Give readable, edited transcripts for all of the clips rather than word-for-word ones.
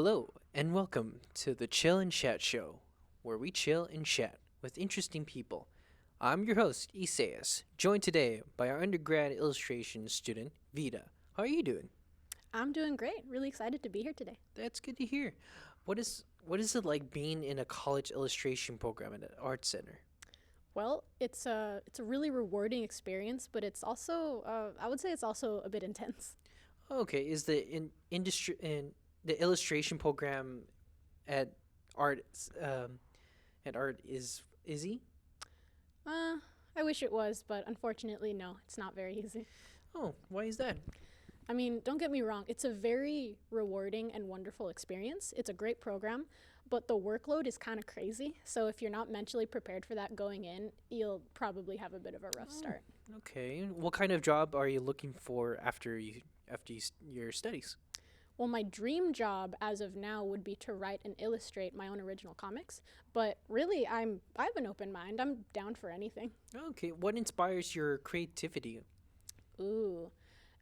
Hello, and welcome to the Chill and Chat Show, where we chill and chat with interesting people. I'm your host, Esais, joined today by our undergrad illustration student, Vida. How are you doing? I'm doing great. Really excited to be here today. That's good to hear. What is it like being in a college illustration program at an art center? Well, it's a really rewarding experience, but it's also I would say it's also a bit intense. Okay, is the industry in the illustration program at art at art is he? Uh, I wish it was, but unfortunately, no, it's not very easy. Oh, why is that? I mean, don't get me wrong, it's a very rewarding and wonderful experience. It's a great program, but the workload is kind of crazy. So if you're not mentally prepared for that going in, you'll probably have a bit of a rough Oh, start. okay. What kind of job are you looking for your studies? Well, my dream job as of now would be to write and illustrate my own original comics, but really I have an open mind. I'm down for anything. Okay, what inspires your creativity? Ooh.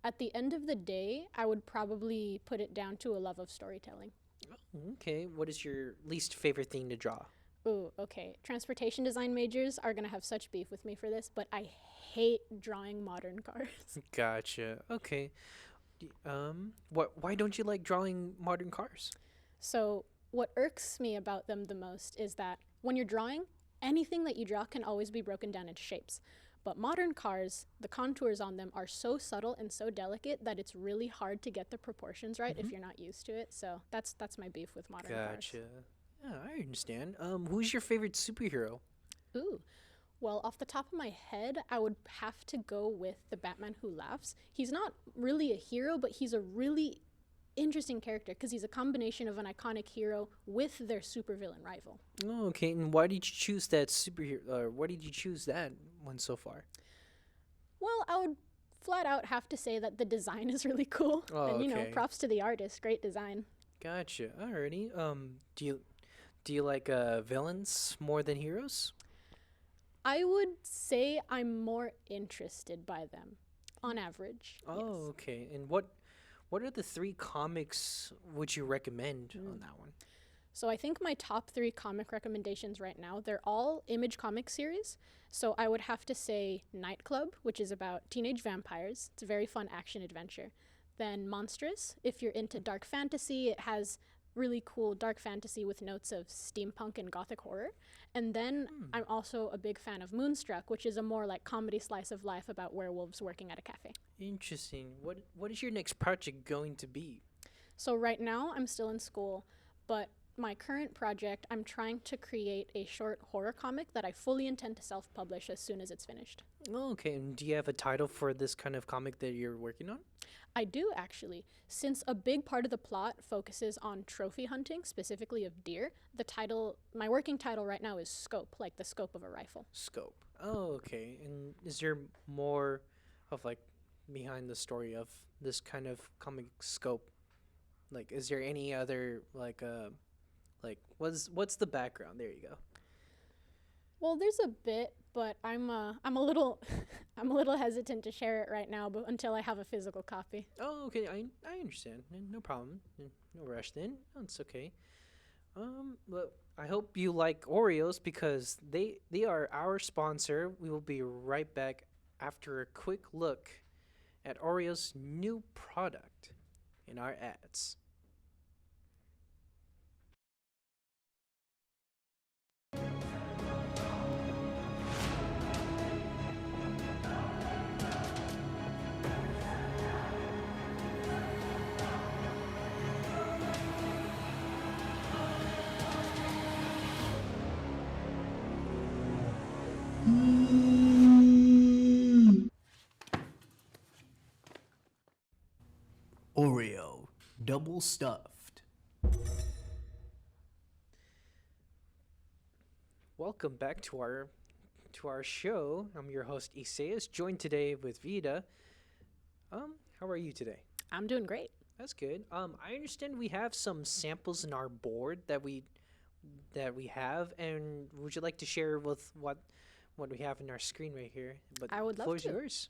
At the end of the day, I would probably put it down to a love of storytelling. Okay, what is your least favorite thing to draw? Ooh, okay. Transportation design majors are going to have such beef with me for this, but I hate drawing modern cars. Gotcha. Okay. Why don't you like drawing modern cars? So, what irks me about them the most is that when you're drawing, anything that you draw can always be broken down into shapes. But modern cars, the contours on them are so subtle and so delicate that it's really hard to get the proportions right if Mm-hmm. you're not used to it. So that's my beef with modern cars. Gotcha. Yeah, I understand. Who's your favorite superhero? Ooh. Well, off the top of my head, I would have to go with the Batman Who Laughs. He's not really a hero, but he's a really interesting character because he's a combination of an iconic hero with their supervillain rival. Oh, okay. And why did you choose that superhero? Why did you choose that one so far? Well, I would flat out have to say that the design is really cool. Oh, And, okay. props to the artist. Great design. Gotcha. Alrighty. Do you like villains more than heroes? I would say I'm more interested by them on average. Oh, Yes. okay. And what are the three comics would you recommend on Mm. that one? So I think my top three comic recommendations right now, they're all Image comic series. So I would have to say Nightclub, which is about teenage vampires. It's a very fun action adventure. Then Monstrous, if you're into dark fantasy, it has really cool dark fantasy with notes of steampunk and gothic horror. And then Hmm. I'm also a big fan of Moonstruck, which is a more like comedy slice of life about werewolves working at a cafe. Interesting. What is your next project going to be? So right now I'm still in school, but my current project, I'm trying to create a short horror comic that I fully intend to self-publish as soon as it's finished. Oh, okay. And do you have a title for this kind of comic that you're working on? I do actually. Since a big part of the plot focuses on trophy hunting, specifically of deer, my working title right now is Scope, like the scope of a rifle. Scope. Oh, okay. And is there more of like behind the story of this kind of comic scope? Like, is there any other what's the background? There you go. Well, there's a bit, but I'm a little I'm a little hesitant to share it right now, but until I have a physical copy. Oh, okay. I understand. No problem. No rush then. Oh, it's okay. Well, I hope you like Oreos because they are our sponsor. We will be right back after a quick look at Oreo's new product in our ads. Oreo, double stuffed. Welcome back to our show. I'm your host Esais, joined today with Vida. How are you today? I'm doing great. That's good. I understand we have some samples in our board that we have, and would you like to share with what we have in our screen right here? But I would the love floor is to. yours.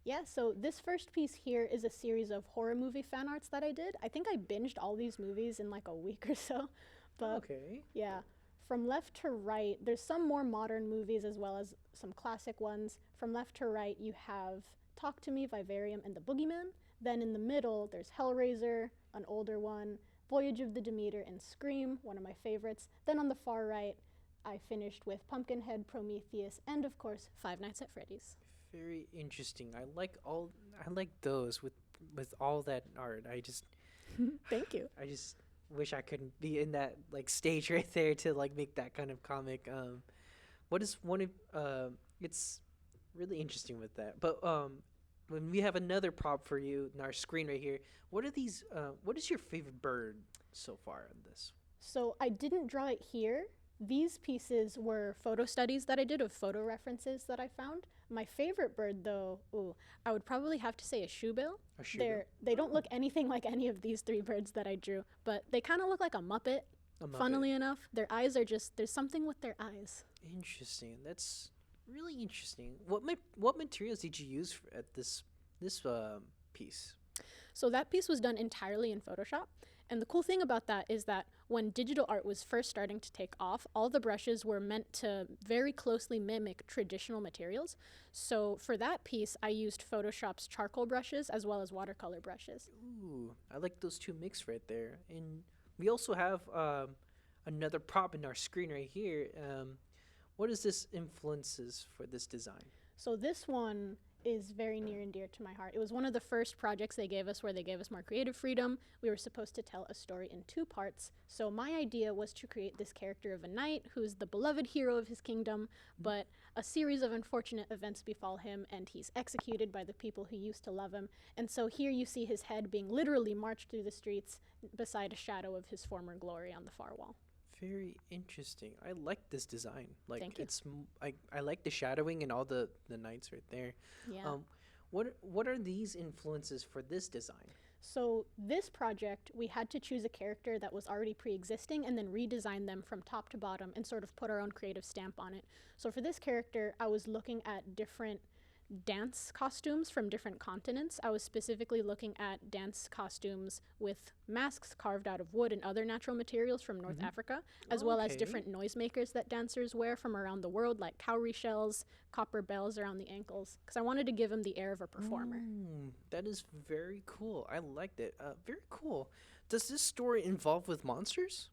Yeah, so this first piece here is a series of horror movie fan arts that I did. I think I binged all these movies in like a week or so. But Okay. yeah, from left to right, there's some more modern movies as well as some classic ones. From left to right, you have Talk to Me, Vivarium, and The Boogeyman. Then in the middle, there's Hellraiser, an older one, Voyage of the Demeter, and Scream, one of my favorites. Then on the far right, I finished with Pumpkinhead, Prometheus, and of course, Five Nights at Freddy's. Very interesting. I like those with all that art. Thank you. I just wish I could be in that like stage right there to like make that kind of comic. What is one of it's really interesting with that. But when we have another prop for you in our screen right here, what are these what is your favorite bird so far in this? So I didn't draw it here. These pieces were photo studies that I did of photo references that I found. My favorite bird, though, I would probably have to say a shoebill. A shoe. They don't look anything like any of these three birds that I drew, but they kind of look like a Muppet. A Muppet. Funnily enough, their eyes are just, there's something with their eyes. Interesting. That's really interesting. What materials did you use at this piece? So that piece was done entirely in Photoshop. And the cool thing about that is that when digital art was first starting to take off, all the brushes were meant to very closely mimic traditional materials. So for that piece, I used Photoshop's charcoal brushes as well as watercolor brushes. Ooh, I like those two mixed right there. And we also have another prop in our screen right here. What is this influences for this design? So this one is very near and dear to my heart. It was one of the first projects they gave us where they gave us more creative freedom. We were supposed to tell a story in two parts. So my idea was to create this character of a knight who's the beloved hero of his kingdom, but a series of unfortunate events befall him and he's executed by the people who used to love him. And so here you see his head being literally marched through the streets beside a shadow of his former glory on the far wall. Very interesting. I like this design. Like Thank you. I like the shadowing and all the knights right there. Yeah. What are these influences for this design? So this project, we had to choose a character that was already pre-existing and then redesign them from top to bottom and sort of put our own creative stamp on it. So for this character, I was looking at different dance costumes from different continents. I was specifically looking at dance costumes with masks carved out of wood and other natural materials from North Africa, as well as Okay. different noisemakers that dancers wear from around the world, like cowrie shells, copper bells around the ankles, because I wanted to give him the air of a performer. That is very cool. I liked it. Very cool. Does this story involve with monsters?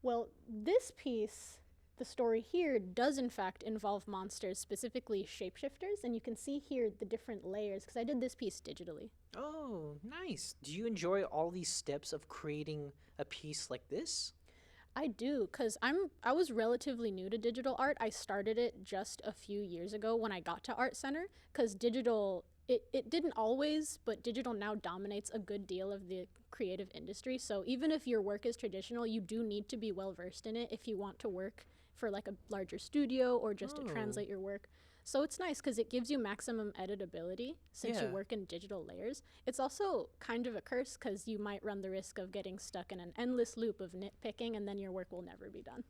Well, this piece, the story here, does in fact involve monsters, specifically shapeshifters, and you can see here the different layers, because I did this piece digitally. Oh, nice. Do you enjoy all these steps of creating a piece like this? I do, because I was relatively new to digital art. I started it just a few years ago when I got to Art Center, because digital, it didn't always, but digital now dominates a good deal of the creative industry. So even if your work is traditional, you do need to be well versed in it if you want to work for like a larger studio or just to Oh. translate your work. So it's nice because it gives you maximum editability since you Yeah. work in digital layers. It's also kind of a curse because you might run the risk of getting stuck in an endless loop of nitpicking and then your work will never be done.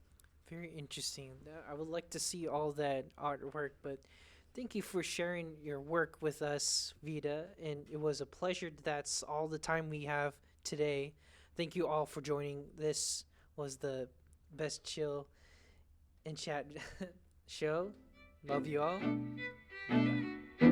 Very interesting. I would like to see all that artwork, but thank you for sharing your work with us, Vida. And it was a pleasure. That's all the time we have today. Thank you all for joining. This was the Best Chill and Chat show. Love you all. Bye.